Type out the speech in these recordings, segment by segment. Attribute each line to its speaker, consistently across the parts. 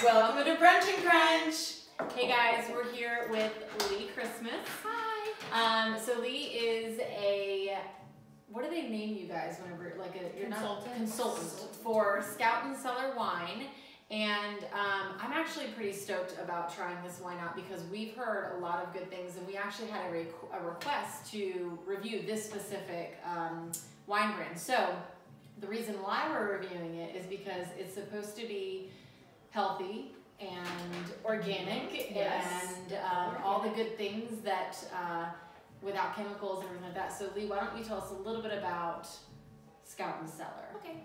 Speaker 1: Welcome to Brunch and Crunch.
Speaker 2: Hey guys, we're here with Lee Christmas.
Speaker 3: Hi.
Speaker 2: So Lee is a, what do they name you guys whenever, like a, you're
Speaker 3: Consultant.
Speaker 2: not consultant for Scout and Cellar wine. And I'm actually pretty stoked about trying this wine out because we've heard a lot of good things, and we actually had a request to review this specific wine brand. So the reason why we're reviewing it is because it's supposed to be healthy and organic,
Speaker 3: Yes.
Speaker 2: and all the good things that without chemicals and everything like that. So Lee, why don't you tell us a little bit about Scout and Cellar?
Speaker 3: Okay.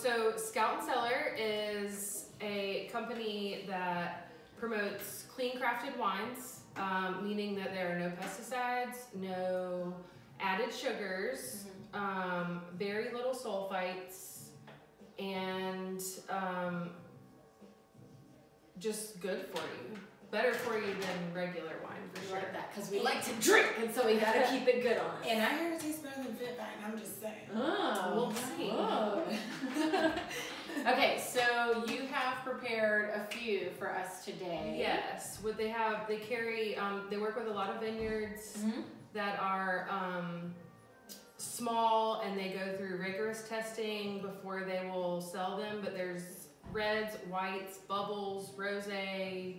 Speaker 3: So Scout and Cellar is a company that promotes clean crafted wines, meaning that there are no pesticides, no added sugars, very little sulfites, and just good for you. Better for you than regular wine, for
Speaker 2: We
Speaker 3: sure.
Speaker 2: like that because we like to drink, and so we gotta keep it good on us.
Speaker 1: And I hear it tastes better than Fit Vine, I'm just saying.
Speaker 2: Oh,
Speaker 3: We'll see.
Speaker 2: Okay, so you have prepared a few for us today.
Speaker 3: Yes, what they have, they carry, they work with a lot of vineyards that are small, and they go through rigorous testing before they will sell them, but there's reds, whites, bubbles, rosé.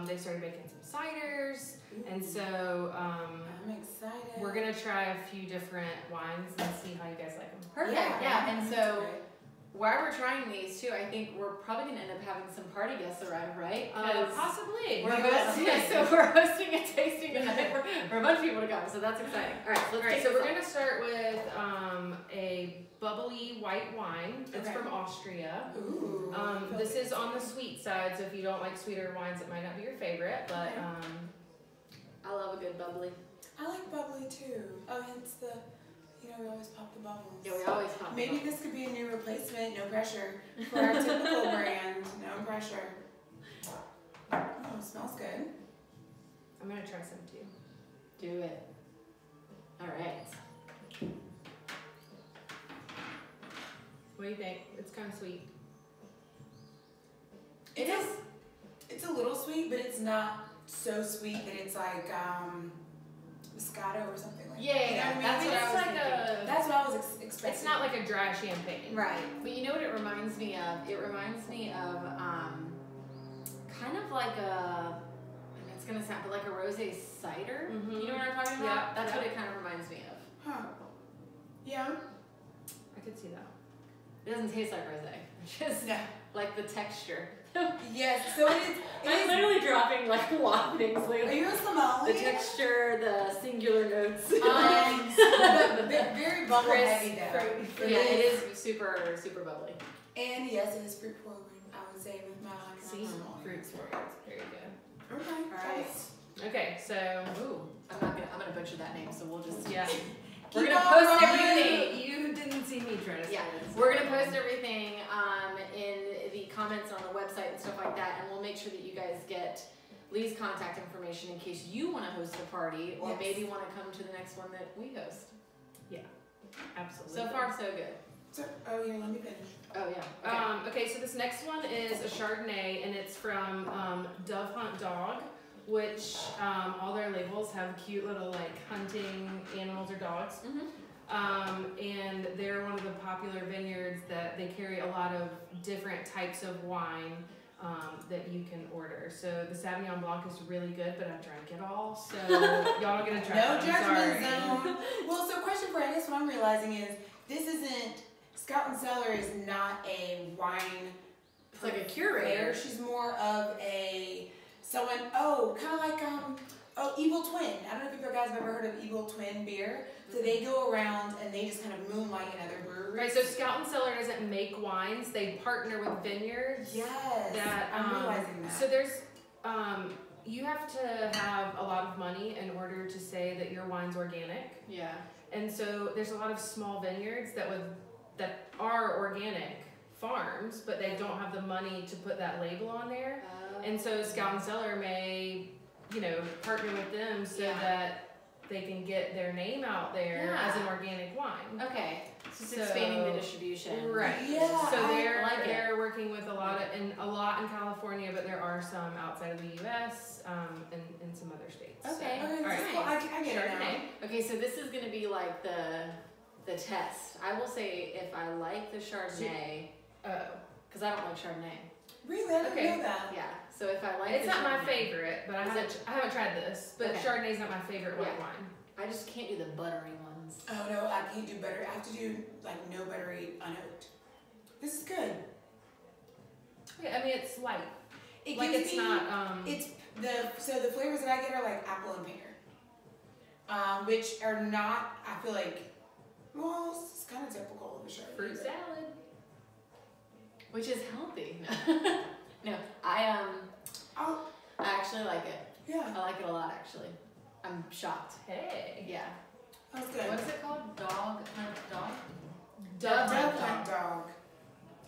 Speaker 3: They started making some ciders, and so
Speaker 1: I'm excited.
Speaker 3: we're gonna try a few different wines and see how you guys like them.
Speaker 2: Perfect. Yeah. And so while we're trying these too, I think we're probably gonna end up having some party guests arrive, right? 'Cause
Speaker 3: Possibly.
Speaker 2: we're hosting, so we're hosting a tasting tonight for a bunch of people to come, so that's exciting. All right, so let's take
Speaker 3: So
Speaker 2: this
Speaker 3: we're
Speaker 2: off.
Speaker 3: gonna start with a bubbly white wine. It's from Austria.
Speaker 1: Ooh.
Speaker 3: This is on the sweet side, so if you don't like sweeter wines, it might not be your favorite, but
Speaker 2: I love a good bubbly.
Speaker 1: I like bubbly too. Oh, hence the, we always pop the bubbles.
Speaker 2: Yeah, we always pop.
Speaker 1: Maybe this could be a new replacement, no pressure, for our typical brand, no pressure. Oh, it smells good.
Speaker 3: I'm gonna try some too.
Speaker 2: Do it. All right.
Speaker 3: What do you think? It's kind of sweet.
Speaker 1: It is. It's a little sweet, but it's not so sweet that it's like Moscato or something like that.
Speaker 2: Yeah, that's what I was thinking.
Speaker 1: That's what I was expecting.
Speaker 3: It's not like a dry champagne.
Speaker 2: Right, but you know what it reminds me of? It reminds me of kind of like a, and it's gonna sound, but like a rosé cider. You know what I'm talking about?
Speaker 3: Yeah.
Speaker 2: That's what it kind of reminds me of.
Speaker 1: Huh. Yeah.
Speaker 3: I could see that.
Speaker 2: It doesn't taste like rosé. It's just like the texture.
Speaker 1: Yes. So it is.
Speaker 2: I'm literally dropping like a lot of things
Speaker 1: Are
Speaker 2: lately.
Speaker 1: you a Somali?
Speaker 2: The texture, the singular notes.
Speaker 1: But very bubble heavy though.
Speaker 2: Yeah, it is super, super bubbly.
Speaker 1: And yes, it is fruit forward. I would say with my
Speaker 3: See, fruits for it. Very good.
Speaker 1: Okay.
Speaker 2: All right.
Speaker 3: Okay, so
Speaker 2: Ooh, I'm gonna butcher that name, so we'll just
Speaker 1: Keep
Speaker 2: we're gonna
Speaker 1: on
Speaker 2: post
Speaker 1: rolling.
Speaker 2: everything.
Speaker 3: you didn't see me try to say this.
Speaker 2: We're gonna post everything in the comments on the website and stuff like that, and we'll make sure that you guys get Lee's contact information in case you want to host a party, or maybe want to come to the next one that we host.
Speaker 3: Absolutely.
Speaker 2: So far, so good.
Speaker 1: So, oh yeah, let me finish.
Speaker 2: Oh yeah. Okay.
Speaker 3: Okay, so this next one is a Chardonnay, and it's from Dove Hunt Dog, which all their labels have cute little like hunting animals or dogs. And they're one of the popular vineyards that they carry a lot of different types of wine that you can order. So the Sauvignon Blanc is really good, but I've drank it all, so y'all are gonna try
Speaker 1: No
Speaker 3: it. I'm
Speaker 1: judgment
Speaker 3: sorry.
Speaker 1: zone. Well, so question for you, I guess what I'm realizing is this isn't, Scout and Cellar is not a wine.
Speaker 2: It's like a curator.
Speaker 1: She's more of a, someone, kind of like, Evil Twin. I don't know if you guys have ever heard of Evil Twin beer. So they go around and they just kind of moonlight in other breweries.
Speaker 3: Right, so Scout and Cellar doesn't make wines, they partner with vineyards.
Speaker 1: Yes,
Speaker 3: That,
Speaker 1: I'm realizing that.
Speaker 3: So there's, you have to have a lot of money in order to say that your wine's organic.
Speaker 2: Yeah.
Speaker 3: And so there's a lot of small vineyards that are organic farms, but they don't have the money to put that label on there. And so Scout and Cellar may, partner with them so that they can get their name out there as an organic wine.
Speaker 2: Okay. So expanding the distribution.
Speaker 3: Right.
Speaker 1: Yeah,
Speaker 3: So
Speaker 2: I
Speaker 3: they're working with a lot in California, but there are some outside of the U.S. And in some other states.
Speaker 2: Okay.
Speaker 1: Okay,
Speaker 3: All right.
Speaker 1: cool. I get it now.
Speaker 3: Chardonnay.
Speaker 2: Okay, so this is going to be like the test. I will say if I like the Chardonnay, because I don't like Chardonnay.
Speaker 1: Really? I didn't know that.
Speaker 2: Yeah. So if I like
Speaker 3: It's
Speaker 2: the
Speaker 3: not my
Speaker 2: Chardonnay-
Speaker 3: favorite, but I haven't tried this. But
Speaker 2: Okay.
Speaker 3: Chardonnay's not my favorite white wine.
Speaker 2: I just can't do the buttery ones.
Speaker 1: Oh no, I can't do butter. I have to do like no buttery unoaked. This is good.
Speaker 3: Yeah, I mean it's light.
Speaker 1: It
Speaker 3: Like
Speaker 1: gives
Speaker 3: it's
Speaker 1: me,
Speaker 3: not.
Speaker 1: It's the flavors that I get are like apple and pear, which are not. I feel like, well, it's kind of typical of a Chardonnay.
Speaker 3: fruit salad.
Speaker 2: Which is healthy. No, I actually like it.
Speaker 1: Yeah,
Speaker 2: I like it a lot actually. I'm shocked.
Speaker 3: Hey.
Speaker 2: Yeah.
Speaker 1: that's good.
Speaker 2: What is it called? Dog? Dog?
Speaker 1: Dog.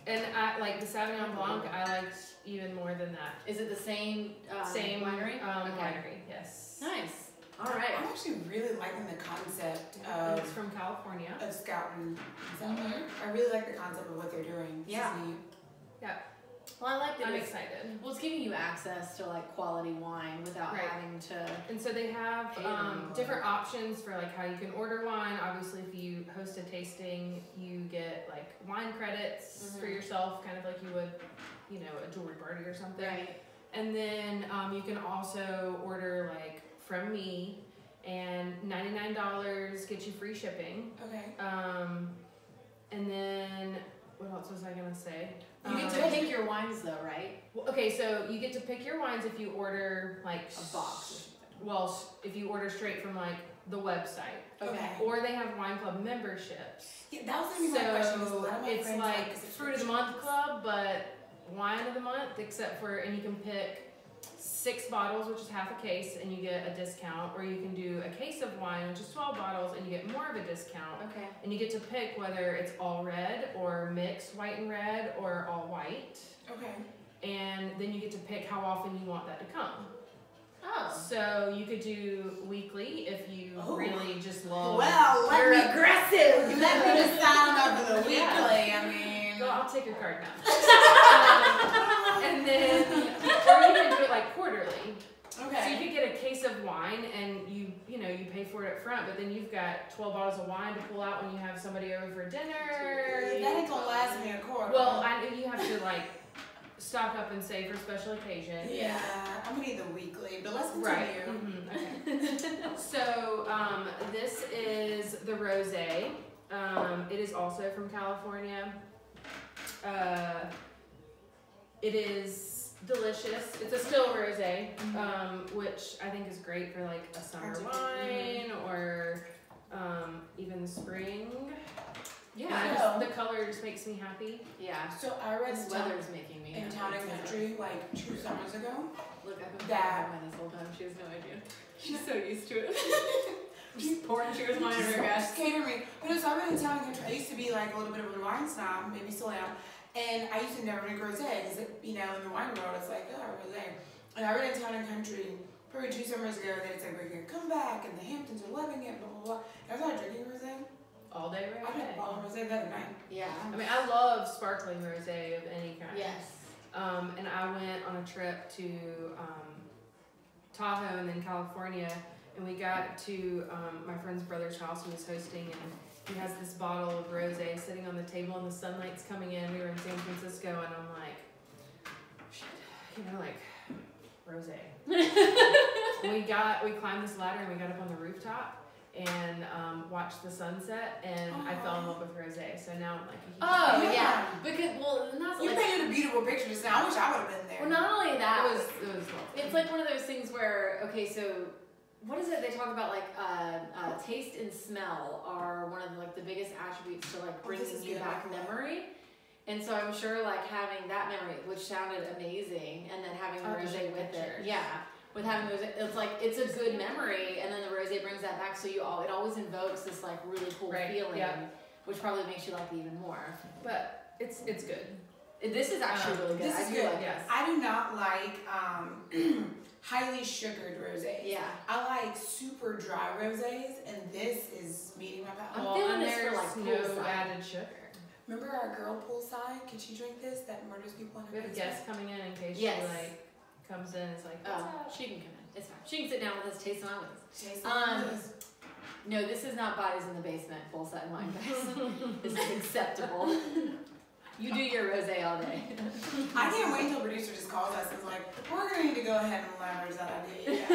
Speaker 3: And I like the Sauvignon Blanc. I liked even more than that.
Speaker 2: Is it the same
Speaker 3: Same
Speaker 2: winery?
Speaker 3: Winery. Yes.
Speaker 2: Nice. All right.
Speaker 1: I'm actually really liking the concept of
Speaker 3: It's from California.
Speaker 1: Scouting Cellar.
Speaker 2: Mhm.
Speaker 1: I really like the concept of what they're doing. This is
Speaker 2: Yeah.
Speaker 1: neat.
Speaker 2: Well, I like that
Speaker 3: I'm
Speaker 2: it's
Speaker 3: excited.
Speaker 2: well, it's giving you access to like quality wine without
Speaker 3: Right.
Speaker 2: having to.
Speaker 3: And so they have
Speaker 2: Pay them.
Speaker 3: different options for like how you can order wine. Obviously, if you host a tasting, you get like wine credits for
Speaker 2: Mhm.
Speaker 3: yourself, kind of like you would, a jewelry party or something.
Speaker 2: Right.
Speaker 3: And then you can also order like from me, and $99 gets you free shipping.
Speaker 1: Okay.
Speaker 3: And then what else was I gonna say?
Speaker 2: You get to pick your wines though, right?
Speaker 3: Well, okay, so you get to pick your wines if you order like
Speaker 2: A box.
Speaker 3: Well, if you order straight from like the website,
Speaker 1: Okay.
Speaker 3: or they have wine club memberships.
Speaker 1: Yeah, that was gonna be my question. Because a lot of my
Speaker 3: It's
Speaker 1: friends
Speaker 3: like
Speaker 1: have
Speaker 3: fruit of the month club, but wine of the month, and you can pick 6 bottles, which is half a case, and you get a discount, or you can do a case of wine, which is 12 bottles, and you get more of a discount.
Speaker 2: Okay.
Speaker 3: And you get to pick whether it's all red or mixed white and red or all white.
Speaker 1: Okay.
Speaker 3: And then you get to pick how often you want that to come.
Speaker 2: Oh.
Speaker 3: So you could do weekly if you
Speaker 1: Oh.
Speaker 3: really just love.
Speaker 1: Well,
Speaker 3: you're
Speaker 1: let me
Speaker 3: aggressive.
Speaker 1: let me just sign up for the weekly.
Speaker 3: Yeah.
Speaker 1: I mean,
Speaker 3: Well, I'll take your card now. And then, or you can do it like quarterly. So you
Speaker 1: okay.
Speaker 3: could get a case of wine, and you pay for it up front, but then you've got 12 bottles of wine to pull out when you have somebody over for dinner.
Speaker 1: That ain't gonna last me a quarter.
Speaker 3: Well, you have to like stock up and save for special occasion.
Speaker 1: yeah, I'm gonna need the weekly, but let's continue.
Speaker 3: Right. Okay. So this is the rosé. It is also from California. It is delicious. It's a still rosé, which I think is great for like a summer wine or even spring.
Speaker 2: Yeah.
Speaker 1: So-
Speaker 3: The color just makes me happy.
Speaker 2: Yeah.
Speaker 1: So I read
Speaker 2: This weather's making me.
Speaker 1: in Town and Country like 2 summers ago.
Speaker 2: Look, I've been
Speaker 1: That-
Speaker 2: pouring wine this whole time. She has no idea. She's so used to it. She's pouring cheers wine in her glass.
Speaker 1: Scared me. But no, so I read in Town and Country. I used to be like a little bit of a wine snob, maybe still am. And I used to never drink rosé because, in the wine world, it's like, oh, rosé. And I read in Town and Country probably 2 summers ago that it's like, we're going to come back and the Hamptons are loving it, blah, blah, blah. And I started drinking rosé.
Speaker 3: All day
Speaker 1: I drank a
Speaker 3: rosé.
Speaker 1: bottle of rosé the other night.
Speaker 2: Yeah.
Speaker 3: I mean, I love sparkling rosé of any kind.
Speaker 2: Yes.
Speaker 3: And I went on a trip to Tahoe and then California, and we got to my friend's brother's house who was hosting, and he has this bottle of rosé sitting on the table, and the sunlight's coming in. We were in San Francisco, and I'm like, shit, like rosé. We climbed this ladder and we got up on the rooftop and watched the sunset, and I fell in love with rosé. So now I'm like a huge
Speaker 2: Oh
Speaker 1: Yeah.
Speaker 2: yeah. Because and that's
Speaker 1: You
Speaker 2: like.
Speaker 1: painted a beautiful picture just now. I wish I would have been there.
Speaker 2: Well, not only that.
Speaker 3: It was lovely.
Speaker 2: It's like one of those things where, okay, so what is it they talk about? Like taste and smell are one of like the biggest attributes to like bringing
Speaker 1: this is
Speaker 2: you
Speaker 1: good.
Speaker 2: back memory. And so I'm sure like having that memory, which sounded amazing, and then having the
Speaker 3: I'll have to
Speaker 2: rosé
Speaker 3: show
Speaker 2: with
Speaker 3: pictures.
Speaker 2: it, yeah, with having the rosé, it's like it's a good memory, and then the rosé brings that back. So it always invokes this like really cool feeling, which probably makes you like it even more.
Speaker 3: But it's good.
Speaker 2: This is actually really good.
Speaker 1: This is
Speaker 2: I do
Speaker 1: good.
Speaker 2: like
Speaker 3: Yes.
Speaker 1: I do not like highly sugared rosés.
Speaker 2: Yeah.
Speaker 1: I like super dry rosés, and this is meeting my palate.
Speaker 2: I'm feeling this for
Speaker 3: there's
Speaker 2: like
Speaker 3: no
Speaker 2: poolside.
Speaker 3: added sugar.
Speaker 1: Remember our girl poolside? Can she drink this? That murders people in her
Speaker 3: We have a
Speaker 1: basement?
Speaker 3: guest coming in case
Speaker 2: Yes.
Speaker 3: she like comes in and is like,
Speaker 2: Oh,
Speaker 3: what's up?
Speaker 2: she can come in. It's fine. She can sit down with us, taste them out with us.
Speaker 1: Taste this.
Speaker 2: No, this is not bodies in the basement poolside wine, guys. This is acceptable. You do your rosé all day.
Speaker 1: I can't wait till producer just calls us and is like, we're gonna need to go ahead and leverage that idea. Yeah.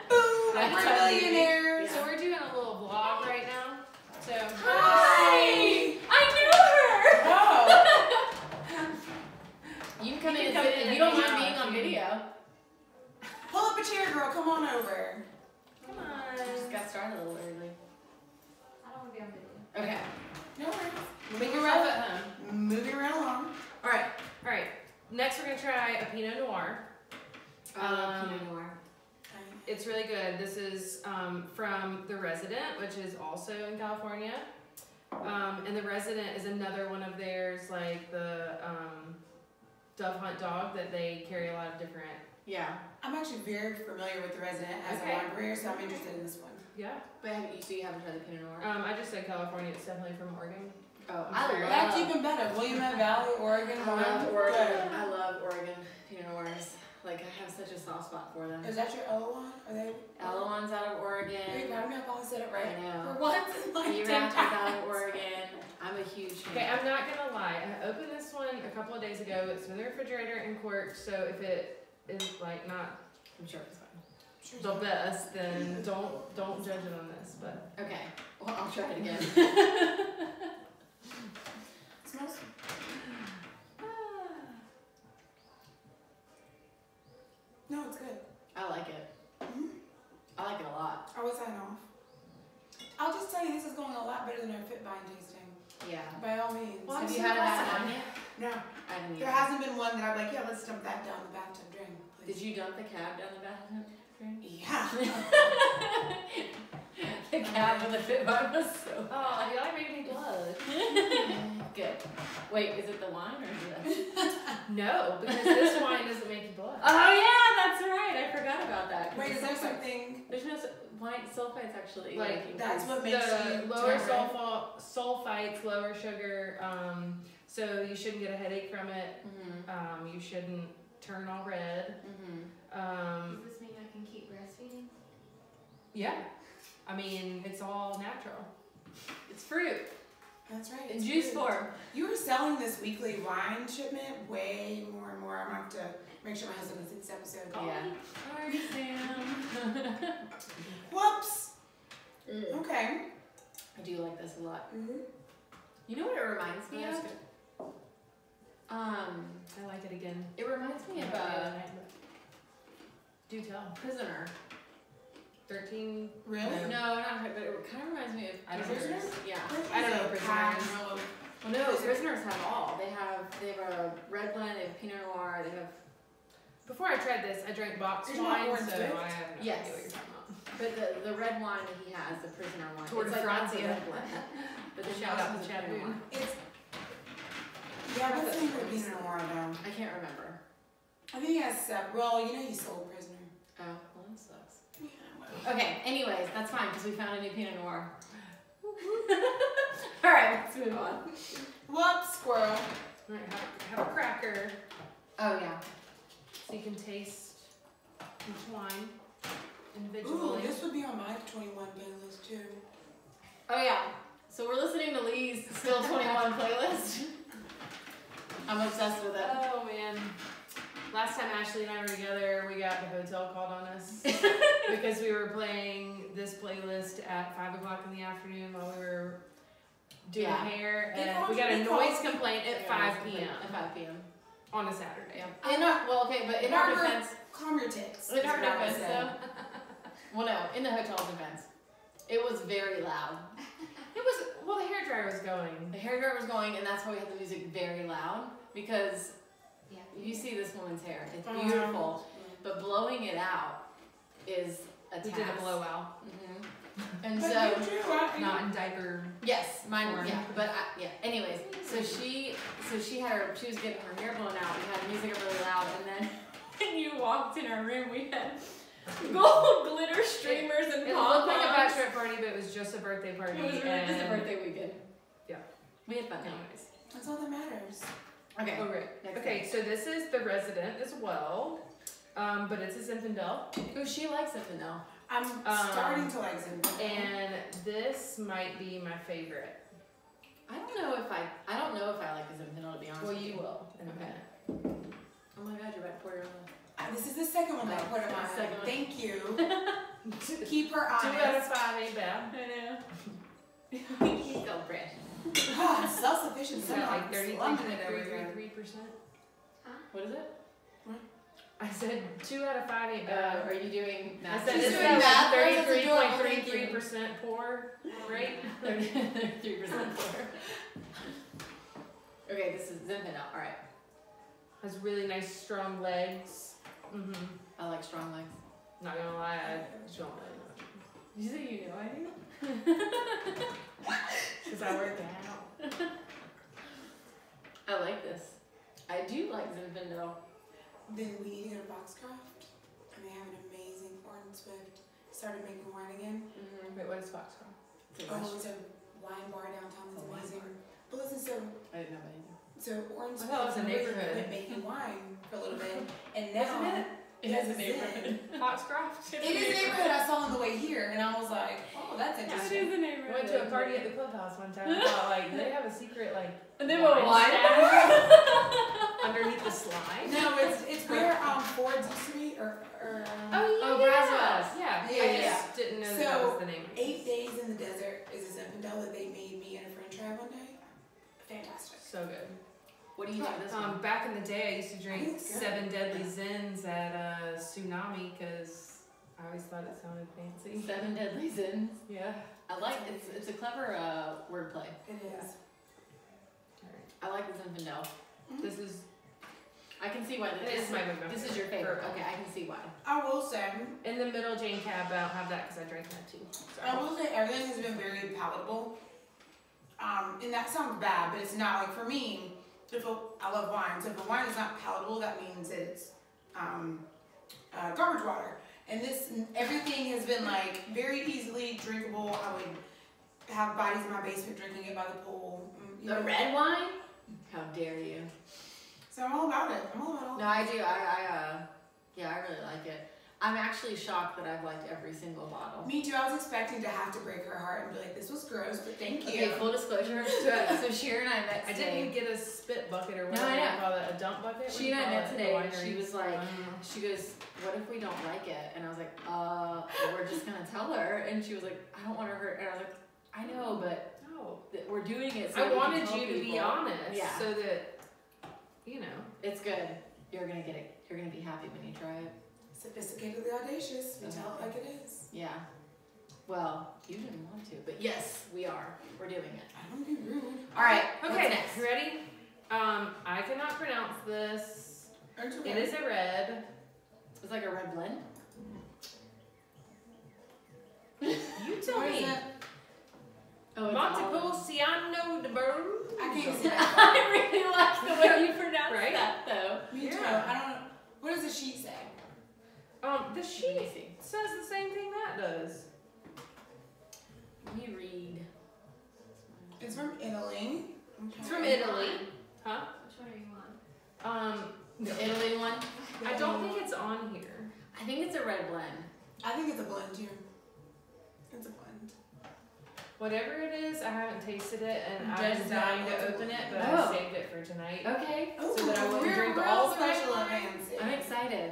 Speaker 1: Boom!
Speaker 2: That's
Speaker 1: We're
Speaker 2: how we-
Speaker 1: millionaires.
Speaker 3: So we're doing a little vlog right now. So
Speaker 2: Hi! I knew
Speaker 1: Oh.
Speaker 2: her! You can come in and
Speaker 3: come
Speaker 2: sit
Speaker 3: in
Speaker 2: if
Speaker 3: and
Speaker 2: you don't
Speaker 3: hang
Speaker 2: mind
Speaker 3: out
Speaker 2: being
Speaker 3: if
Speaker 2: on
Speaker 3: you-
Speaker 2: video.
Speaker 1: Pull up a chair, girl. Come on over.
Speaker 3: come
Speaker 2: Just
Speaker 3: on.
Speaker 2: got started a little early.
Speaker 4: I don't want to be on video.
Speaker 2: Okay.
Speaker 1: No worries.
Speaker 2: Make yourself at home.
Speaker 1: Moving right along.
Speaker 3: All right. Next we're gonna try a Pinot Noir.
Speaker 2: I love Pinot Noir.
Speaker 3: It's really good. This is from The Resident, which is also in California. And The Resident is another one of theirs, like the Dove Hunt dog that they carry a lot of different.
Speaker 2: Yeah.
Speaker 1: I'm actually very familiar with The Resident as
Speaker 3: Okay.
Speaker 1: a wine career, so I'm interested in this one.
Speaker 3: Yeah.
Speaker 2: But so you haven't tried the Pinot Noir?
Speaker 3: I just said California. It's definitely from Oregon.
Speaker 2: Oh, I love
Speaker 1: That's even better. Willamette Valley, Oregon.
Speaker 2: I love
Speaker 1: wine.
Speaker 2: Oregon.
Speaker 1: Good.
Speaker 2: I love Oregon Pinot Noirs. Like, I have such a soft spot for them.
Speaker 1: Is that your Ella one? Are they?
Speaker 2: Eloan's out of
Speaker 1: Are you
Speaker 2: Oregon.
Speaker 1: proud of me? I finally said it right.
Speaker 2: I know.
Speaker 1: For once in like 10
Speaker 2: Erath is out
Speaker 1: times.
Speaker 2: of Oregon. I'm a huge
Speaker 3: Okay,
Speaker 2: fan.
Speaker 3: I'm not gonna lie. I opened this one a couple of days ago. It's in the refrigerator and corked. So if it is like not
Speaker 2: I'm sure it's fine.
Speaker 1: Sure.
Speaker 3: the best, then don't judge it on this. But
Speaker 2: Okay. Well, I'll try it again.
Speaker 1: Smells. No, it's good.
Speaker 2: I like it.
Speaker 1: Mhm.
Speaker 2: I like it a lot.
Speaker 1: I would sign off. I'll just tell you, this is going a lot better than our fit vine tasting.
Speaker 2: Yeah.
Speaker 1: By all means.
Speaker 2: Have
Speaker 1: I'm
Speaker 2: you
Speaker 1: so
Speaker 2: had
Speaker 1: glad.
Speaker 2: that one yet?
Speaker 1: No.
Speaker 2: I didn't
Speaker 1: There
Speaker 2: either.
Speaker 1: hasn't been one that I'm like, yeah, let's dump that down the bathtub drain, please.
Speaker 2: Did you dump the cab down the bathtub?
Speaker 1: Yeah.
Speaker 2: The cab with the fit bar was so
Speaker 3: oh, y'all made me blush.
Speaker 2: good. Wait, is it the wine or is it?
Speaker 3: No, because this wine doesn't make you blush.
Speaker 2: Oh yeah, that's right. I forgot about that.
Speaker 1: Wait, is there
Speaker 2: Sulfites-
Speaker 1: something?
Speaker 2: There's no wine sulfites actually.
Speaker 3: Like,
Speaker 1: That's
Speaker 2: increase-
Speaker 1: what makes
Speaker 3: The
Speaker 1: you
Speaker 3: lower
Speaker 1: turn red.
Speaker 3: sulfites, lower sugar, so you shouldn't get a headache from it.
Speaker 2: Mhm.
Speaker 3: You shouldn't turn all red.
Speaker 2: Mhm.
Speaker 4: Does this mean I can keep breastfeeding?
Speaker 3: Yeah, I mean it's all natural.
Speaker 2: It's fruit
Speaker 1: That's right.
Speaker 2: in
Speaker 1: it's
Speaker 2: juice
Speaker 1: good.
Speaker 2: form.
Speaker 1: You were selling this weekly wine shipment way more and more. I'm gonna have to make sure my husband listens to this episode.
Speaker 2: Yeah. Sorry, Sam.
Speaker 1: Whoops.
Speaker 2: Mm.
Speaker 1: Okay.
Speaker 2: I do like this a lot.
Speaker 1: Mm-hmm.
Speaker 2: You know what it reminds me
Speaker 1: That's
Speaker 2: of?
Speaker 1: good.
Speaker 3: I like it again.
Speaker 2: It reminds me of
Speaker 3: Do tell.
Speaker 2: Prisoner.
Speaker 3: 13.
Speaker 1: Really?
Speaker 2: No, not but it kind of reminds me of
Speaker 3: I don't know.
Speaker 2: Prisoners. Yeah.
Speaker 3: I don't know
Speaker 1: Prisoners.
Speaker 3: Prisoners.
Speaker 2: Well, no, Prisoners have all. They have a red blend. They have Pinot Noir. They have.
Speaker 3: Before I tried this, I drank boxed
Speaker 1: There's not
Speaker 3: wine,
Speaker 1: orange
Speaker 3: so
Speaker 1: drift?
Speaker 3: I have no
Speaker 2: Yes.
Speaker 3: idea what you're talking about.
Speaker 2: But the red wine that he has, the Prisoner one,
Speaker 3: Tour de
Speaker 2: it's like that's a
Speaker 3: France,
Speaker 2: red blend. But the
Speaker 3: Shout
Speaker 2: Shout
Speaker 3: out
Speaker 2: is
Speaker 3: to
Speaker 2: a
Speaker 3: Chad
Speaker 2: Pinot
Speaker 3: Boone.
Speaker 2: Noir.
Speaker 1: It's yeah, what's the name of Pinot Noir though?
Speaker 2: I can't remember.
Speaker 1: I think he has well, you know he sold Prisoner.
Speaker 2: Oh, well, that sucks.
Speaker 1: Yeah, well.
Speaker 2: Okay, anyways, that's fine because we found a new Pinot Noir. All right, let's move on.
Speaker 1: Whoops, squirrel.
Speaker 3: All right, have a cracker
Speaker 2: Oh yeah.
Speaker 3: so you can taste each wine
Speaker 1: Ooh,
Speaker 3: individually.
Speaker 1: this would be on my 21 playlist too.
Speaker 2: Oh yeah. So we're listening to Lee's Still 21 playlist. I'm obsessed with it.
Speaker 3: Oh man. Last time Ashley and I were together, we got the hotel called on us because we were playing this playlist at 5 o'clock in the afternoon while we were doing
Speaker 2: Yeah.
Speaker 3: hair,
Speaker 1: They
Speaker 3: and
Speaker 1: called
Speaker 3: we got a
Speaker 1: you-
Speaker 3: noise complaint at 5
Speaker 2: At
Speaker 3: p.m.
Speaker 2: 5 p.m.
Speaker 3: on a Saturday.
Speaker 2: Yeah. In our, well, okay, but in our
Speaker 1: Barbara,
Speaker 2: defense,
Speaker 1: calm your tits.
Speaker 2: in
Speaker 1: is
Speaker 2: our
Speaker 1: what I would
Speaker 2: defense
Speaker 1: say.
Speaker 2: though, well no, in the hotel's defense, it was very loud.
Speaker 3: It was, well, the hairdryer was going.
Speaker 2: The hairdryer was going, and that's why we had the music very loud because
Speaker 4: Yeah.
Speaker 2: you see this woman's hair. It's
Speaker 1: Uh-huh.
Speaker 2: beautiful, but blowing it out is a task.
Speaker 3: We did a blowout.
Speaker 2: Mhm. And
Speaker 1: But
Speaker 2: so.
Speaker 1: you do, right?
Speaker 3: Not in diaper.
Speaker 2: Yes, mine.
Speaker 3: Or-
Speaker 2: Yeah, but yeah. Anyways, so she was getting her hair blown out. We had music really loud, and then when you walked walked in our room, we had gold glitter streamers and
Speaker 3: It looked like a bachelorette party, but it was just a birthday party.
Speaker 2: It was really just a birthday weekend.
Speaker 3: Yeah.
Speaker 2: We had fun.
Speaker 3: Anyways.
Speaker 1: That's all that matters.
Speaker 2: Okay.
Speaker 3: Oh, right.
Speaker 2: Next
Speaker 3: Okay, so this is the Resident as well, but it's a Zinfandel.
Speaker 2: Oh, she likes it, Vanilla.
Speaker 1: I'm starting to like Zinfandel.
Speaker 3: And this might be my favorite.
Speaker 2: I don't know if I like the Zinfandel, to be honest.
Speaker 3: Well,
Speaker 2: with
Speaker 3: you will in a
Speaker 2: Okay.
Speaker 3: minute.
Speaker 2: Oh my God, you're about to pour your own.
Speaker 1: This is the second one that I put in my
Speaker 2: Second one.
Speaker 1: Thank you. Keep her
Speaker 3: 2
Speaker 1: honest.
Speaker 3: out of 5 ain't bad.
Speaker 2: I know. He's so fresh.
Speaker 1: Self-sufficient.
Speaker 3: Is that like 33%?
Speaker 2: What is it?
Speaker 3: I said 2 out of 5 ain't bad.
Speaker 2: Are you doing
Speaker 3: I
Speaker 2: math?
Speaker 3: said
Speaker 1: She's
Speaker 3: is
Speaker 1: doing
Speaker 3: that
Speaker 1: math.
Speaker 3: like
Speaker 1: That's adorable. Thank you.
Speaker 3: 33.33% pour rate?
Speaker 2: 33% pour. Okay, this is Zinfandel. All right.
Speaker 3: Has really nice strong legs.
Speaker 2: I like strong legs.
Speaker 3: Not gonna lie, I don't really know.
Speaker 2: You say you know I do?
Speaker 3: Because I work out.
Speaker 2: I like this. I do like Zinfandel.
Speaker 1: Then we need to go to Boxcraft, and they have an amazing Orange Swift. Started making wine again.
Speaker 3: Wait, what is Foxcroft?
Speaker 1: Oh, it's a wine bar downtown that's
Speaker 2: A wine
Speaker 1: amazing.
Speaker 2: bar.
Speaker 1: But listen,
Speaker 2: I didn't know anything.
Speaker 1: so Orange
Speaker 3: I thought it was a
Speaker 1: Swift
Speaker 3: neighborhood.
Speaker 1: quit making wine for a little bit, and now
Speaker 3: Isn't it?
Speaker 2: It has a neighborhood.
Speaker 3: Foxcroft?
Speaker 1: It is a neighborhood I saw on the way here, and I was like, oh, that's
Speaker 2: It
Speaker 1: interesting.
Speaker 2: is a
Speaker 3: I
Speaker 2: neighborhood.
Speaker 3: went to a party at the clubhouse one time and thought, like, they have a secret, like,
Speaker 2: And they were
Speaker 3: wine
Speaker 2: wine.
Speaker 3: underneath the slide.
Speaker 1: No, it's where Ford's used to be, or
Speaker 3: Oh,
Speaker 2: Braswell's.
Speaker 3: Yeah.
Speaker 1: Yeah,
Speaker 3: I
Speaker 1: yeah.
Speaker 3: just didn't know
Speaker 1: So,
Speaker 3: that was the name.
Speaker 1: 8 Days in the Desert is a Zinfandel that they made me and a friend try one day. Fantastic.
Speaker 3: So good.
Speaker 2: What do you think of this one?
Speaker 3: Back in the day, I used to drink
Speaker 1: It's good.
Speaker 3: 7 Deadly Zins at Tsunami because I always thought it sounded fancy.
Speaker 2: 7 Deadly Sins.
Speaker 3: Yeah.
Speaker 2: I like it's a clever wordplay.
Speaker 1: It is.
Speaker 2: I like the Zinfandel.
Speaker 3: This is
Speaker 2: I can see why
Speaker 3: it
Speaker 2: this
Speaker 3: is my favorite.
Speaker 2: This is your favorite.
Speaker 3: Purple.
Speaker 2: Okay, I can see why.
Speaker 1: I will say,
Speaker 3: In the middle Jane Cab, but I don't have that because I drank that too.
Speaker 1: I will say everything has been very palatable. And that sounds bad, but it's not. Like for me, I love wine, so if a wine is not palatable, that means it's garbage water. And everything has been like very easily drinkable. I would have bodies in my basement drinking it by the pool.
Speaker 2: The red wine? How dare you?
Speaker 1: So I'm all about it. I'm all about it.
Speaker 2: No, I do. I really like it. I'm actually shocked that I've liked every single bottle.
Speaker 1: Me too. I was expecting to have to break her heart and be like, this was gross, but thank you.
Speaker 2: Okay, full disclosure. So Sheer and I met
Speaker 3: I
Speaker 2: today.
Speaker 3: didn't get a spit bucket or
Speaker 2: No,
Speaker 3: whatever
Speaker 2: I
Speaker 3: you
Speaker 2: know.
Speaker 3: call it, a dump bucket. What
Speaker 2: She
Speaker 3: do you
Speaker 2: and I
Speaker 3: call
Speaker 2: met
Speaker 3: it?
Speaker 2: today,
Speaker 3: The
Speaker 2: and she
Speaker 3: winery.
Speaker 2: was like,
Speaker 3: I don't know.
Speaker 2: she goes, what if we don't like it? And I was like, we're just gonna tell her. And she was like, I don't want to hurt. And I was like, I know, but
Speaker 3: No.
Speaker 2: we're doing it. So
Speaker 3: I
Speaker 2: we can
Speaker 3: wanted
Speaker 2: tell
Speaker 3: you to be
Speaker 2: people.
Speaker 3: honest,
Speaker 2: Yeah.
Speaker 3: so that you know.
Speaker 2: It's good. You're gonna get it. You're gonna be happy when you try it.
Speaker 1: Sophisticatedly audacious. We tell it like it is.
Speaker 2: Yeah. Well, you didn't want to, but yes, we are. We're doing it.
Speaker 1: I don't be rude.
Speaker 2: All right.
Speaker 3: Okay,
Speaker 2: What's next?
Speaker 3: you ready? I cannot pronounce this.
Speaker 1: Aren't you
Speaker 3: It is a red.
Speaker 2: It's like a red blend.
Speaker 3: You tell
Speaker 1: What is
Speaker 3: me.
Speaker 1: it?
Speaker 2: Oh, it's
Speaker 3: Montepulciano de Burro.
Speaker 1: I can't see that.
Speaker 2: I really like the way you pronounce
Speaker 3: Right?
Speaker 2: that, though.
Speaker 1: Me too.
Speaker 3: Yeah.
Speaker 1: I don't know. What does the sheet say?
Speaker 3: The
Speaker 2: Let me
Speaker 3: sheet
Speaker 2: see.
Speaker 3: says the same thing that does.
Speaker 2: Let me read.
Speaker 1: It's from Italy.
Speaker 3: It's from Italy. Huh?
Speaker 4: Which one are you on?
Speaker 2: The Italy one.
Speaker 3: I don't think it's on here.
Speaker 2: I think it's a red blend.
Speaker 1: I think it's a blend too. It's a blend.
Speaker 3: Whatever it is, I haven't tasted it, and I'm
Speaker 1: Just
Speaker 3: dying
Speaker 1: not
Speaker 3: to open it, but
Speaker 2: Oh.
Speaker 3: I saved it for tonight.
Speaker 2: Okay.
Speaker 1: Ooh,
Speaker 3: So that I wouldn't
Speaker 1: we're
Speaker 3: drink
Speaker 1: real
Speaker 3: all the
Speaker 1: special
Speaker 3: red wine.
Speaker 1: fancy.
Speaker 2: I'm excited.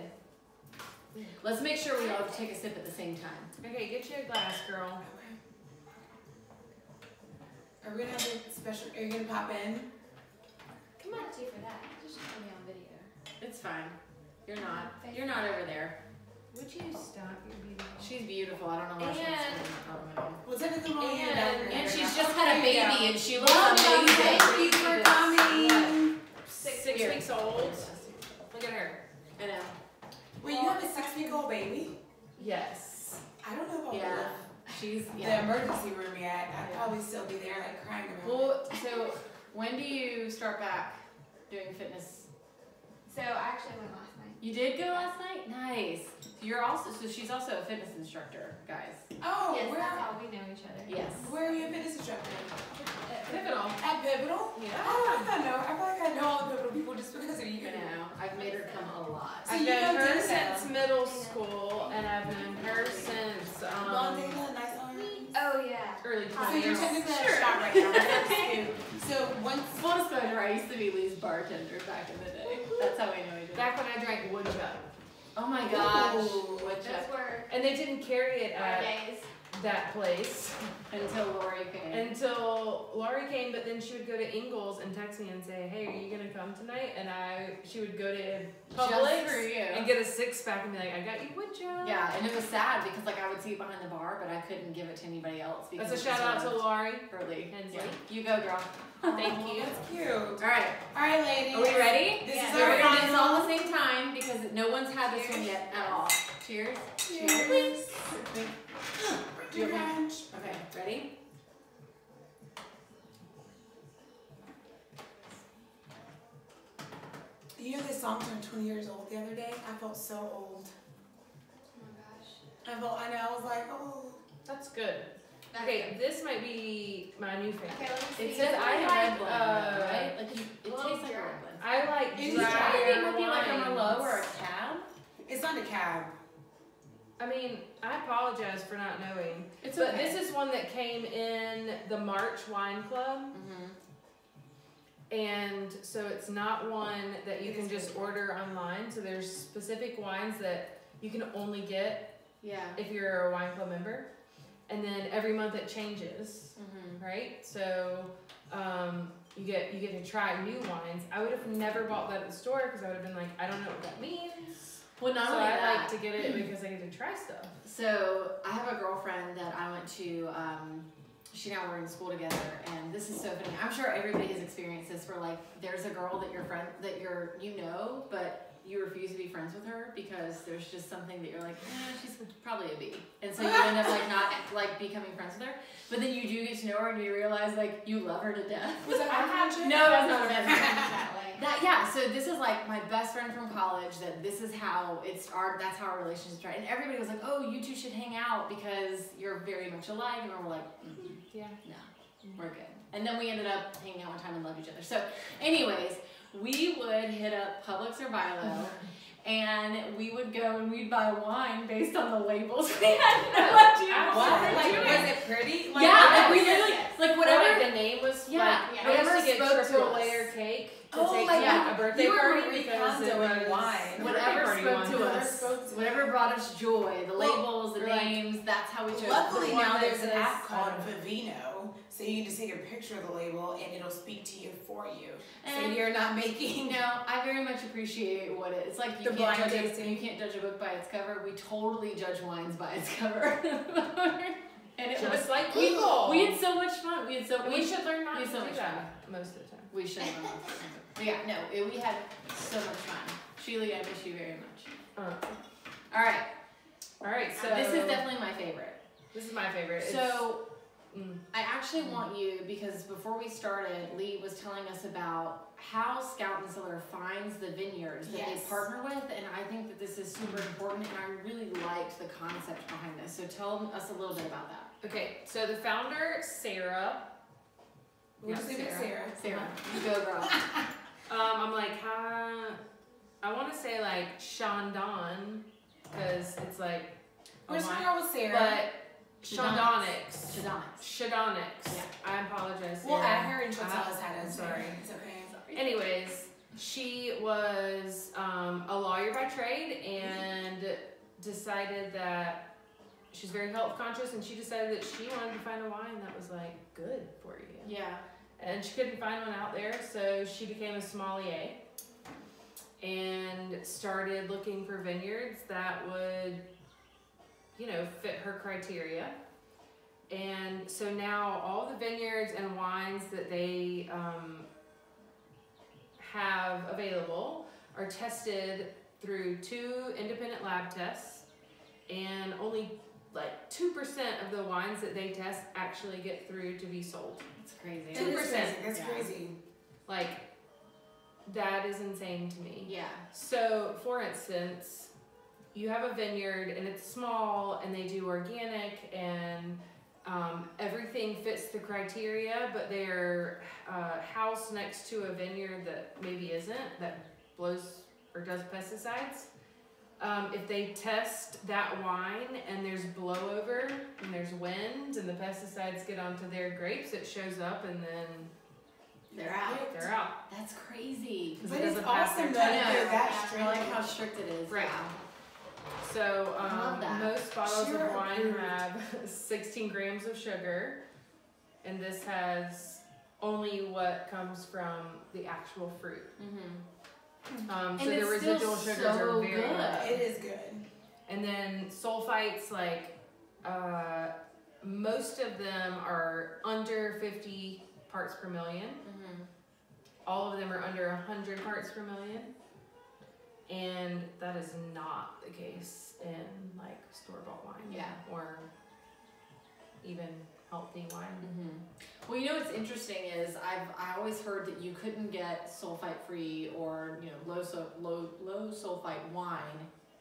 Speaker 2: Let's make sure we all take a sip at the same time.
Speaker 3: Okay, get you a glass, girl.
Speaker 1: Okay. Are we gonna have a special? Are you gonna pop in?
Speaker 4: Come on, you for that. Just show me on video.
Speaker 2: It's fine. You're not. You're not over there.
Speaker 3: Would you stop your beauty?
Speaker 2: She's beautiful. I don't know why she's
Speaker 3: And-
Speaker 1: What's anything wrong with your
Speaker 3: And-
Speaker 1: background?
Speaker 2: And she's
Speaker 1: Oh,
Speaker 2: just had a
Speaker 1: there you
Speaker 2: baby
Speaker 1: go.
Speaker 2: and she looks
Speaker 1: Welcome.
Speaker 2: amazing.
Speaker 1: Thank you for coming.
Speaker 3: 6
Speaker 2: Here.
Speaker 3: weeks old. Look at her.
Speaker 2: I know.
Speaker 1: Wait, you have a 6-week-old baby?
Speaker 3: Yes.
Speaker 1: I don't know about
Speaker 2: Yeah. She's
Speaker 1: the
Speaker 2: yeah.
Speaker 1: emergency room yet. I'd probably still be there, like crying about it.
Speaker 2: Well, so when do you start back doing fitness?
Speaker 4: So I actually went last night.
Speaker 2: You did go last night? Nice. Nice. So she's also a fitness instructor, guys.
Speaker 1: Oh,
Speaker 4: Yes,
Speaker 1: where?
Speaker 4: that's how we know each other.
Speaker 2: Yes.
Speaker 1: Where are you a fitness instructor?
Speaker 3: Pivotal.
Speaker 1: At Pivotal?
Speaker 3: Yeah.
Speaker 1: Oh, I know. I feel like I know all the Pivotal people just because of you.
Speaker 2: You know, I've made her come a lot.
Speaker 1: So
Speaker 3: I've
Speaker 1: you
Speaker 3: known
Speaker 1: know
Speaker 3: her
Speaker 1: Dana?
Speaker 3: since middle school, and I've known her since
Speaker 1: Blonde Dana, nice arms.
Speaker 4: Oh yeah.
Speaker 3: early
Speaker 1: So
Speaker 3: 20s.
Speaker 1: you're technically at a
Speaker 2: Sure.
Speaker 1: shop right now. That's cute. So once.
Speaker 2: Full disclosure, I used to be Lee's bartender back in the day. That's how we know each other.
Speaker 3: Back when I drank woodchuck.
Speaker 2: Oh my gosh.
Speaker 1: Ooh.
Speaker 2: What
Speaker 4: Those were
Speaker 3: And they didn't carry it
Speaker 4: our
Speaker 3: at
Speaker 4: days.
Speaker 3: that place
Speaker 2: Until Lori came.
Speaker 3: until Laurie came, but then she would go to Ingles and text me and say, hey, are you going to come tonight? And she would go to
Speaker 2: Just
Speaker 3: Publix
Speaker 2: for you.
Speaker 3: and get a 6-pack and be like, I got you woodchuck.
Speaker 2: Yeah, and it was sad because like I would see it behind the bar, but I couldn't give it to anybody else because
Speaker 3: That's a
Speaker 2: it was
Speaker 3: shout out to
Speaker 2: reserved
Speaker 3: Laurie.
Speaker 2: for Lee.
Speaker 3: Hensley.
Speaker 2: Yeah. You go, girl.
Speaker 3: Thank
Speaker 1: Oh,
Speaker 3: you.
Speaker 1: That's cute.
Speaker 2: All right,
Speaker 1: All right, ladies.
Speaker 2: are we ready?
Speaker 1: This
Speaker 4: Yeah.
Speaker 1: is
Speaker 2: So
Speaker 1: our
Speaker 2: we're gonna do this all
Speaker 1: final.
Speaker 2: at the same time because no one's had this one yet at all. Cheers. Cheers.
Speaker 1: Birthday crunch.
Speaker 2: Okay, ready?
Speaker 1: You know this song turned 20 years old the other day? I felt so old.
Speaker 4: Oh my gosh.
Speaker 1: I know, I was like, oh.
Speaker 3: That's good. Okay, this might be my new favorite.
Speaker 4: Okay, let me see.
Speaker 2: It says
Speaker 3: I
Speaker 2: I
Speaker 3: like,
Speaker 2: red blend, right? Like it
Speaker 4: little
Speaker 2: tastes like a
Speaker 4: dry.
Speaker 2: red blend.
Speaker 3: I like
Speaker 1: It is
Speaker 3: dry
Speaker 1: dry.
Speaker 2: I think it might be like a
Speaker 3: wines.
Speaker 2: Merlot or a cab.
Speaker 1: It's not a cab.
Speaker 3: I mean, I apologize for not knowing.
Speaker 2: It's
Speaker 3: But
Speaker 2: okay.
Speaker 3: this is one that came in the March Wine Club.
Speaker 2: Mm-hmm.
Speaker 3: And so it's not one that you
Speaker 1: It
Speaker 3: can
Speaker 1: is
Speaker 3: just
Speaker 1: good.
Speaker 3: order online. So there's specific wines that you can only get
Speaker 2: Yeah.
Speaker 3: if you're a wine club member. And then every month it changes,
Speaker 2: Mm-hmm.
Speaker 3: right? So you get to try new wines. I would have never bought that at the store because I would have been like, I don't know what that means.
Speaker 2: Well, not
Speaker 3: So
Speaker 2: only
Speaker 3: I
Speaker 2: that.
Speaker 3: like to get it because I get to try stuff.
Speaker 2: So I have a girlfriend that I went to. She and I were in school together, and this is so funny. I'm sure everybody has experienced this. Where like, there's a girl that you know, but you refuse to be friends with her because there's just something that you're like, she's probably a B, and so you end up like not like becoming friends with her. But then you do get to know her, and you realize like you love her to death.
Speaker 1: Was it Hydrogen?
Speaker 2: No, that's not what I meant.
Speaker 4: that way.
Speaker 2: So this is like my best friend from college. This is how that's how our relationship started. And everybody was like, oh, you two should hang out because you're very much alike. And we're like,
Speaker 3: Yeah.
Speaker 2: no, we're good. And then we ended up hanging out one time and loved each other. So anyways, we would hit up Publix or Bilo and we would go and we'd buy wine based on the labels. We had no idea
Speaker 1: What?
Speaker 2: what we were
Speaker 1: Like,
Speaker 2: doing.
Speaker 1: was it pretty? Like,
Speaker 2: Yeah,
Speaker 1: what
Speaker 2: like we
Speaker 1: was it?
Speaker 2: literally, like
Speaker 3: Or
Speaker 2: whatever.
Speaker 3: like the name was
Speaker 2: Yeah,
Speaker 3: like,
Speaker 4: yeah.
Speaker 3: I used
Speaker 2: whatever
Speaker 3: to get
Speaker 2: spoke to
Speaker 3: triple
Speaker 2: us.
Speaker 3: layer cake to
Speaker 1: Oh,
Speaker 3: take
Speaker 1: like,
Speaker 3: to
Speaker 2: yeah.
Speaker 3: a birthday
Speaker 1: You were
Speaker 3: party
Speaker 1: Marie
Speaker 3: because
Speaker 1: Kondo
Speaker 3: it
Speaker 1: in
Speaker 3: was
Speaker 1: wine.
Speaker 2: Whatever
Speaker 3: birthday
Speaker 2: spoke
Speaker 3: party
Speaker 2: to
Speaker 3: wine.
Speaker 2: us,
Speaker 1: spoke to
Speaker 2: whatever brought us joy, the
Speaker 1: Well,
Speaker 2: labels, the
Speaker 3: or like-
Speaker 2: names, that's how we chose.
Speaker 1: Luckily
Speaker 3: The one
Speaker 1: now
Speaker 3: that
Speaker 1: there's an
Speaker 3: says,
Speaker 1: app called Vivino, so you can just take a picture of the label and it'll speak to you for you. So
Speaker 2: And
Speaker 1: you're not making.
Speaker 2: You know, I very much appreciate what it's like. You
Speaker 1: The
Speaker 2: can't
Speaker 1: blind
Speaker 2: judge
Speaker 1: tasting.
Speaker 2: you can't judge a book by its cover. We totally judge wines by its cover, and it
Speaker 3: just
Speaker 2: was
Speaker 3: like people.
Speaker 2: we had so much fun. We
Speaker 3: should learn not
Speaker 2: we
Speaker 3: to
Speaker 2: so
Speaker 3: do
Speaker 2: much
Speaker 3: that most of the time.
Speaker 2: we should. But yeah, no, we had so much fun. Sheila, I miss you very much. All right,
Speaker 3: All right, so
Speaker 2: this is definitely my favorite.
Speaker 3: this is my favorite.
Speaker 2: So.
Speaker 3: Mm.
Speaker 2: I actually want you, because before we started, Lee was telling us about how Scout and Cellar finds the vineyards that
Speaker 1: Yes.
Speaker 2: they partner with, and I think that this is super important, and I really liked the concept behind this. So tell us a little bit about that.
Speaker 3: Okay, so the founder, Sarah.
Speaker 1: We'll just leave it at Sarah.
Speaker 2: Sarah, you go, girl.
Speaker 3: I'm like, I want to say like Chandon, because it's like a
Speaker 1: We're just
Speaker 3: wine,
Speaker 1: gonna go with Sarah.
Speaker 3: but Chandonix.
Speaker 2: Shadonics.
Speaker 3: Shadonix.
Speaker 2: Yeah.
Speaker 3: I apologize, Sarah.
Speaker 1: We'll add her and she'll tell us how to.
Speaker 3: I'm sorry.
Speaker 1: It's okay.
Speaker 3: Anyways, she was a lawyer by trade and decided that she's very health conscious, and she decided that she wanted to find a wine that was like good for you.
Speaker 2: Yeah.
Speaker 3: And she couldn't find one out there, so she became a sommelier and started looking for vineyards that would, you know, fit her criteria. And so now all the vineyards and wines that they have available are tested through 2 independent lab tests, and only like 2% of the wines that they test actually get through to be sold.
Speaker 2: It's crazy.
Speaker 1: It is
Speaker 3: 2%.
Speaker 1: crazy. That's
Speaker 2: Yeah.
Speaker 1: crazy.
Speaker 3: Like, that is insane to me.
Speaker 2: Yeah.
Speaker 3: So, for instance, you have a vineyard and it's small and they do organic and everything fits the criteria, but they're housed next to a vineyard that maybe isn't, that blows or does pesticides. If they test that wine and there's blowover and there's wind and the pesticides get onto their grapes, it shows up and then
Speaker 2: They're out.
Speaker 3: they're out.
Speaker 2: That's crazy.
Speaker 1: But
Speaker 3: it
Speaker 1: it's
Speaker 3: doesn't pass
Speaker 1: awesome
Speaker 3: their
Speaker 1: that
Speaker 3: test.
Speaker 1: they're that
Speaker 2: I
Speaker 1: strict.
Speaker 2: like how strict it is.
Speaker 3: Right.
Speaker 2: Yeah.
Speaker 3: So
Speaker 2: I love that.
Speaker 3: most bottles
Speaker 1: Sure.
Speaker 3: of wine have 16 grams of sugar, and this has only what comes from the actual fruit.
Speaker 2: Mm-hmm.
Speaker 3: So
Speaker 2: And
Speaker 3: the
Speaker 2: it's
Speaker 3: residual
Speaker 2: still
Speaker 3: sugars
Speaker 2: so
Speaker 3: are very
Speaker 2: good.
Speaker 3: low.
Speaker 1: It is good.
Speaker 3: And then sulfites, like most of them are under 50 parts per million.
Speaker 2: Mm-hmm.
Speaker 3: All of them are under 100 parts per million. And that is not the case in like store-bought wine.
Speaker 2: Yeah.
Speaker 3: Or even healthy wine.
Speaker 2: Mm-hmm. Well, you know what's interesting is I always heard that you couldn't get sulfite free or low sulfite wine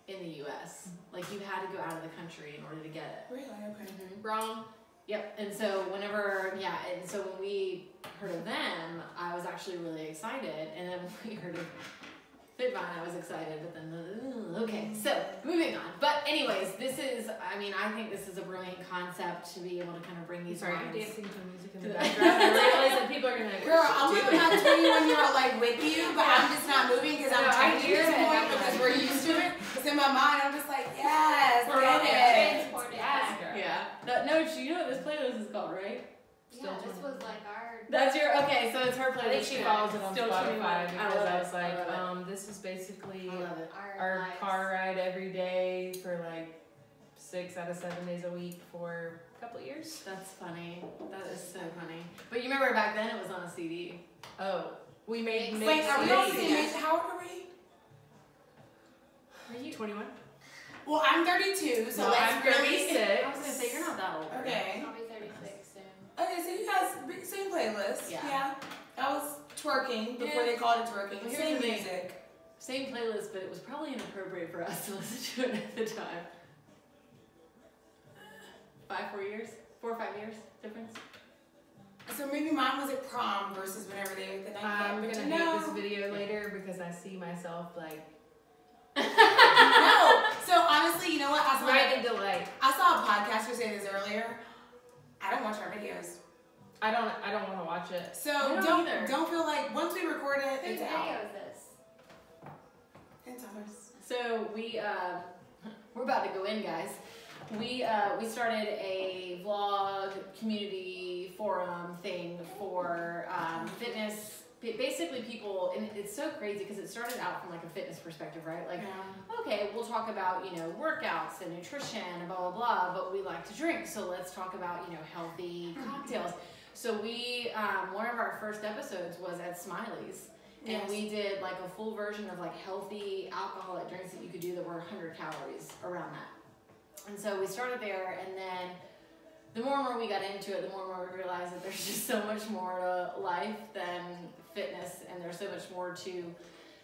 Speaker 2: in the U.S. Like you had to go out of the country in order to get it.
Speaker 1: Really? Okay.
Speaker 2: Mm-hmm.
Speaker 3: Wrong.
Speaker 2: Yep. And so when we heard of them, I was actually really excited, and then when we heard of Fitvine, I was excited, but then okay. So moving on. But anyways, I think this is a brilliant concept to be able to kind of bring these
Speaker 3: Sorry, I'm
Speaker 2: wines.
Speaker 3: dancing to music in the background. I realize that people are gonna like,
Speaker 1: Girl, I'm with my 21-year-old like with you, but I'm just not moving because I'm
Speaker 3: No, I
Speaker 1: changing
Speaker 3: hear
Speaker 1: this
Speaker 3: it.
Speaker 1: point because we're used to it. It's in my mind. I'm just like, yes,
Speaker 3: We're
Speaker 1: get
Speaker 3: all
Speaker 1: it.
Speaker 4: Transported
Speaker 3: Yes,
Speaker 4: back.
Speaker 3: girl.
Speaker 2: Yeah. No, you know what this playlist is called, right?
Speaker 4: Yeah, this was like our.
Speaker 2: That's your okay. So it's her
Speaker 3: I
Speaker 2: playlist.
Speaker 3: think she follows it on
Speaker 2: Still 21.
Speaker 3: Spotify because I was
Speaker 2: I
Speaker 3: like,
Speaker 2: love it.
Speaker 3: this is basically
Speaker 2: I love it.
Speaker 3: our
Speaker 4: lives.
Speaker 3: car ride every day for like 6 out of 7 days a week for a couple of years.
Speaker 2: That's funny. That is so funny. But you remember back then it was on a CD.
Speaker 3: Oh, we made
Speaker 4: Wait,
Speaker 1: Wait, are we all the
Speaker 3: CDs.
Speaker 1: same age? How old are we?
Speaker 2: Are you?
Speaker 3: 21?
Speaker 1: Well, I'm 32, so
Speaker 3: No,
Speaker 1: let's
Speaker 3: I'm
Speaker 1: really.
Speaker 3: 36.
Speaker 2: I was gonna say you're not that old.
Speaker 1: Okay.
Speaker 4: I'll be 36 soon.
Speaker 1: Okay, so you guys same playlist.
Speaker 2: Yeah.
Speaker 1: That was twerking before
Speaker 2: Yeah.
Speaker 1: they called it twerking.
Speaker 2: Well, here's
Speaker 1: Same
Speaker 2: the thing.
Speaker 1: music.
Speaker 2: Same playlist, but it was probably inappropriate for us to listen to it at the time. 4 years? 4 or 5 years difference?
Speaker 1: So maybe mine was at prom versus whenever they were at the nightclub.
Speaker 3: I'm
Speaker 1: but
Speaker 3: gonna
Speaker 1: you know,
Speaker 3: hate this video later because I see myself like
Speaker 1: no. So honestly, you know what?
Speaker 3: right into like
Speaker 1: I saw a podcaster say this earlier. I don't watch our videos.
Speaker 3: I don't want to watch it.
Speaker 1: So
Speaker 2: I don't
Speaker 1: don't
Speaker 2: either.
Speaker 1: don't feel like once we record it,
Speaker 4: Whose
Speaker 1: it's
Speaker 4: video
Speaker 1: out.
Speaker 4: is this?
Speaker 1: It's ours.
Speaker 2: So we're about to go in, guys. We started a vlog community forum thing for fitness. Basically, people, and it's so crazy because it started out from like a fitness perspective, right? Like, okay, we'll talk about workouts and nutrition and blah blah blah, but we like to drink, so let's talk about healthy cocktails. So we one of our first episodes was at Smiley's. And
Speaker 1: Yes.
Speaker 2: we did like a full version of like healthy alcoholic drinks that you could do that were 100 calories around that. And so we started there, and then the more and more we got into it, the more and more we realized that there's just so much more to life than fitness, and there's so much more to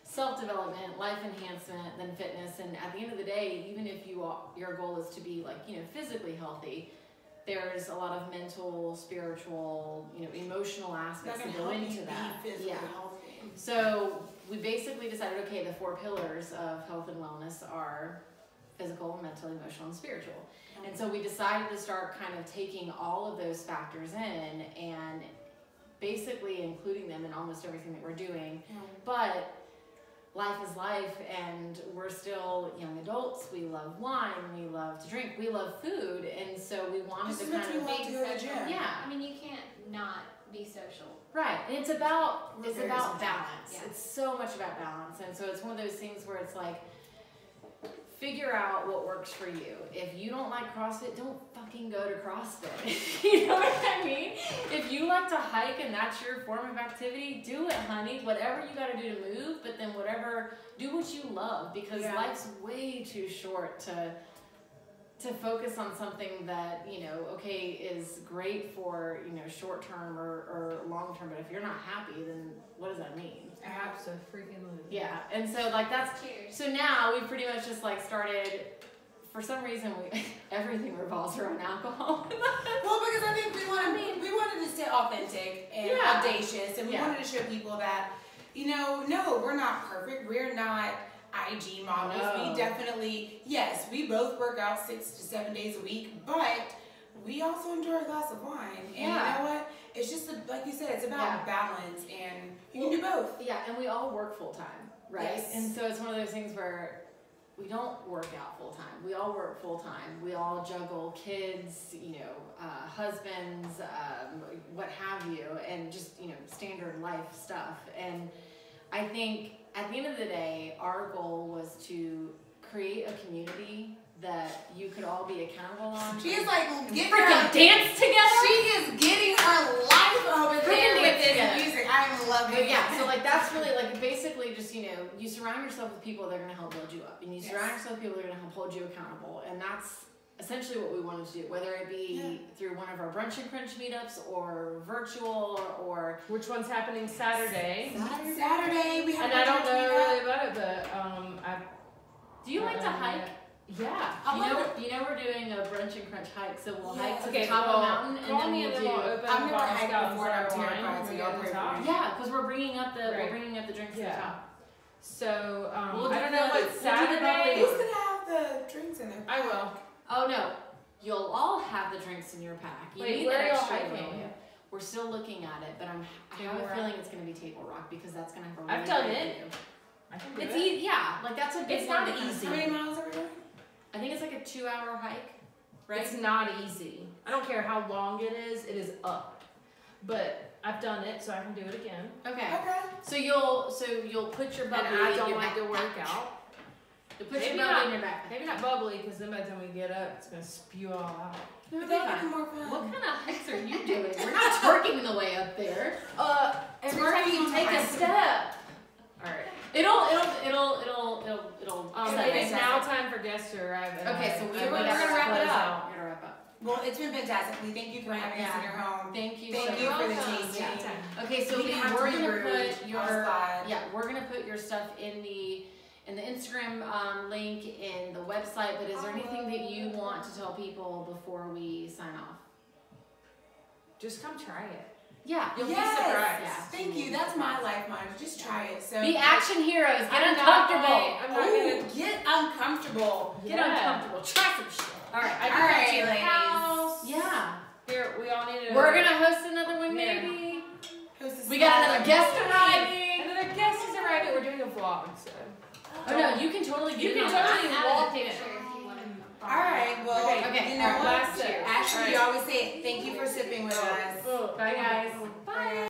Speaker 2: self-development, life enhancement than fitness. And at the end of the day, even if your goal is to be like physically healthy, there's a lot of mental, spiritual, emotional aspects that go into that.
Speaker 1: Physically
Speaker 2: Yeah.
Speaker 1: healthy.
Speaker 2: So we basically decided, okay, the 4 pillars of health and wellness are physical, mental, emotional, and spiritual. And so we decided to start kind of taking all of those factors in and basically including them in almost everything that we're doing. But life is life, and we're still young adults. We love wine, we love to drink, we love food, and so we wanted
Speaker 1: Just
Speaker 2: to
Speaker 1: as
Speaker 2: kind
Speaker 1: much we
Speaker 2: of
Speaker 1: love to go to the gym.
Speaker 2: yeah.
Speaker 4: I mean, you can't not be social.
Speaker 2: Right, and it's about
Speaker 1: We're very
Speaker 2: balance.
Speaker 1: social.
Speaker 4: Yeah.
Speaker 2: It's so much about balance, and so it's one of those things where it's like, figure out what works for you. If you don't like CrossFit, don't fucking go to CrossFit. You know what I mean? If you like to hike and that's your form of activity, do it, honey. Whatever you got to do to move, but then do what you love, because life's way too short to focus on something that is great for short term or long term, but if you're not happy, then what does that mean?
Speaker 3: Absolutely.
Speaker 2: Yeah, and so like that's
Speaker 4: Cheers.
Speaker 2: so now we pretty much just like started. For some reason, everything revolves around alcohol.
Speaker 1: Well, because I think we wanted to stay authentic and audacious, and we wanted to show people that, you know, no, we're not perfect. We're not IG models.
Speaker 2: No.
Speaker 1: We definitely, yes, we both work out 6 to 7 days a week, but we also enjoy a glass of wine. And you know what? It's just, like you said, it's about balance, and you can do both.
Speaker 2: Yeah, and we all work full time, right?
Speaker 1: Yes.
Speaker 2: And so it's one of those things where we don't work out full time. We all work full time. We all juggle kids, you know, husbands, what have you, and just, you know, standard life stuff. And I think at the end of the day, our goal was to create a community that you could all be accountable on.
Speaker 1: She is like getting
Speaker 2: freaking dance together.
Speaker 1: She is getting her life over there with this
Speaker 2: together.
Speaker 1: music. I'm loving
Speaker 2: But
Speaker 1: it.
Speaker 2: yeah, so like that's really like basically just, you know, you surround yourself with people that are gonna help build you up, and you surround yourself with people that are gonna help hold you accountable, and that's essentially what we wanted to do, whether it be through one of our brunch and crunch meetups or virtual or
Speaker 3: which one's happening Saturday.
Speaker 1: Saturday we have.
Speaker 3: And I don't know really about it, but
Speaker 2: do you like to hike?
Speaker 3: Yeah.
Speaker 2: You know we're doing a brunch and crunch hike, so we'll hike to the
Speaker 3: Okay,
Speaker 2: top of the mountain, and
Speaker 3: call
Speaker 2: then
Speaker 3: me
Speaker 2: we'll
Speaker 3: and
Speaker 2: do.
Speaker 3: then we'll open
Speaker 1: I've
Speaker 3: the
Speaker 1: never
Speaker 3: bottle
Speaker 1: hiked
Speaker 3: Scout
Speaker 1: before,
Speaker 3: and
Speaker 1: I'm
Speaker 3: sour
Speaker 1: terrified,
Speaker 3: wine
Speaker 1: so
Speaker 3: when we
Speaker 1: y'all
Speaker 3: get to the
Speaker 1: pray
Speaker 3: top.
Speaker 1: for me.
Speaker 2: Yeah, because we're bringing up the drinks to the top.
Speaker 3: So
Speaker 2: We'll
Speaker 3: I don't know what
Speaker 2: the
Speaker 3: Saturday.
Speaker 1: Who's gonna have the drinks in there?
Speaker 3: I will.
Speaker 2: Oh no, you'll all have the drinks in your pack. You
Speaker 3: Wait,
Speaker 2: need
Speaker 3: where
Speaker 2: that
Speaker 3: are y'all
Speaker 2: extra
Speaker 3: hiking?
Speaker 2: little bit. We're still looking at it, but I have
Speaker 3: Table
Speaker 2: a
Speaker 3: Rock?
Speaker 2: feeling it's going to be Table Rock because that's going to have a really
Speaker 3: I've done
Speaker 2: great
Speaker 3: it.
Speaker 2: view.
Speaker 3: I can do
Speaker 2: It's
Speaker 3: it.
Speaker 2: easy, yeah. Like that's a big
Speaker 3: It's
Speaker 2: one
Speaker 3: not
Speaker 2: to
Speaker 3: easy.
Speaker 1: How many miles are we doing?
Speaker 2: I think it's like a 2-hour hike, right?
Speaker 3: It's not easy. I don't care how long it is up. But I've done it, so I can do it again.
Speaker 2: Okay.
Speaker 1: Okay.
Speaker 2: So you'll put your bubbly
Speaker 3: And I
Speaker 2: in
Speaker 3: don't
Speaker 2: your
Speaker 3: like to
Speaker 2: backpack.
Speaker 3: work out.
Speaker 2: You'll put
Speaker 3: Maybe
Speaker 2: your bubbly
Speaker 3: not.
Speaker 2: in your backpack.
Speaker 3: Maybe not bubbly, because then by the time we get up, it's gonna spew all out.
Speaker 1: But that'll make it more fun.
Speaker 2: What kind of hikes are you doing? We're not twerking the way up there.
Speaker 3: Every
Speaker 1: Twerking
Speaker 3: time you take a
Speaker 1: time.
Speaker 3: step. All right.
Speaker 2: It'll
Speaker 3: It is now time for guests to arrive. And
Speaker 2: Okay, so
Speaker 1: we're
Speaker 2: we
Speaker 1: gonna
Speaker 2: gotta
Speaker 1: wrap it
Speaker 2: close
Speaker 1: up.
Speaker 2: out. We're gonna wrap up.
Speaker 1: Well, it's been fantastic. We thank you for having us in your home.
Speaker 2: Thank you.
Speaker 1: Thank
Speaker 2: so
Speaker 1: you for the
Speaker 2: much.
Speaker 1: tasting.
Speaker 2: Yeah. Okay, so
Speaker 1: We didn't have to
Speaker 2: we're
Speaker 1: be
Speaker 2: gonna
Speaker 1: rude.
Speaker 2: put
Speaker 1: I was
Speaker 2: your
Speaker 1: glad.
Speaker 2: we're gonna put your stuff in the Instagram link in the website. But is there anything that you want to tell people before we sign off?
Speaker 3: Just come try it.
Speaker 2: Yeah,
Speaker 3: You'll
Speaker 1: Yes.
Speaker 3: be surprised.
Speaker 2: Yeah.
Speaker 1: Thank you. That's my life motto. Just try it. So
Speaker 2: be action heroes. Get
Speaker 3: I'm not
Speaker 2: uncomfortable.
Speaker 3: I'm not
Speaker 1: Ooh,
Speaker 3: gonna.
Speaker 1: get uncomfortable.
Speaker 2: Get uncomfortable. Try some shit. All right.
Speaker 3: I can
Speaker 1: All
Speaker 3: come
Speaker 1: right,
Speaker 3: to your
Speaker 1: ladies.
Speaker 3: house.
Speaker 2: Yeah.
Speaker 3: Here, we all need to.
Speaker 2: We're gonna host another one,
Speaker 3: Here.
Speaker 2: maybe.
Speaker 1: Hostess
Speaker 2: We got
Speaker 1: Sally.
Speaker 2: another guest arriving.
Speaker 3: Another guest is arriving. We're doing a vlog, so.
Speaker 2: Oh no, you can totally
Speaker 3: You
Speaker 2: get
Speaker 3: can
Speaker 2: in on
Speaker 3: totally
Speaker 2: that.
Speaker 3: walk
Speaker 4: Picture
Speaker 3: in.
Speaker 4: if you want to.
Speaker 1: All right. Well,
Speaker 2: Okay,
Speaker 1: you know
Speaker 3: all right,
Speaker 1: what?
Speaker 3: last sip.
Speaker 1: Ashley,
Speaker 3: All
Speaker 1: you
Speaker 3: right.
Speaker 1: always say it. Thank you for sipping with us.
Speaker 2: Bye guys.
Speaker 1: Bye.